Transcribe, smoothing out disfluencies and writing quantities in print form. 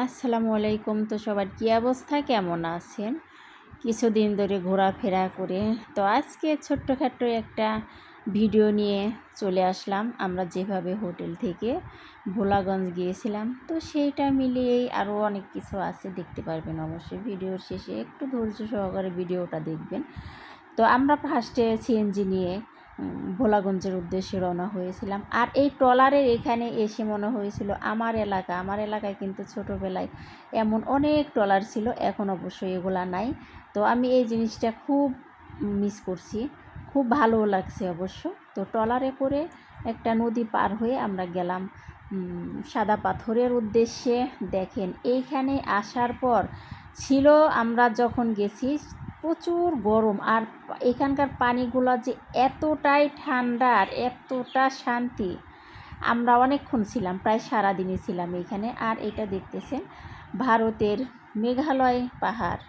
আসসালামু আলাইকুম। তো সবার কী অবস্থা, কেমন আছেন? কিছুদিন ধরে ঘোরাফেরা করে তো আজকে ছোট্টখাট্টো একটা ভিডিও নিয়ে চলে আসলাম। আমরা যেভাবে হোটেল থেকে ভোলাগঞ্জ গিয়েছিলাম, তো সেইটা মিলিয়েই আরও অনেক কিছু আছে, দেখতে পারবেন অবশ্যই ভিডিওর শেষে। একটু ধৈর্য সহকারে ভিডিওটা দেখবেন। তো আমরা ফার্স্টে সিএনজি নিয়ে ভোলাগঞ্জের উদ্দেশ্যে রওনা হয়েছিলাম। আর এই ট্রলারের এখানে এসে মনে হয়েছিল আমার এলাকায় কিন্তু ছোটোবেলায় এমন অনেক ট্রলার ছিল, এখন অবশ্যই এগুলা নাই। তো আমি এই জিনিসটা খুব মিস করছি, খুব ভালো লাগছে অবশ্য। তো ট্রলারে করে একটা নদী পার হয়ে আমরা গেলাম সাদা পাথরের উদ্দেশ্যে। দেখেন এইখানে আসার পর ছিল, আমরা যখন গেছি প্রচুর গরম, আর এখানকার পানিগুলো যে এতটাই ঠান্ডা আর এতটা শান্তি। আমরা অনেকক্ষণ ছিলাম, প্রায় সারাদিনই ছিলাম এইখানে। আর এটা দেখতেছেন ভারতের মেঘালয় পাহাড়।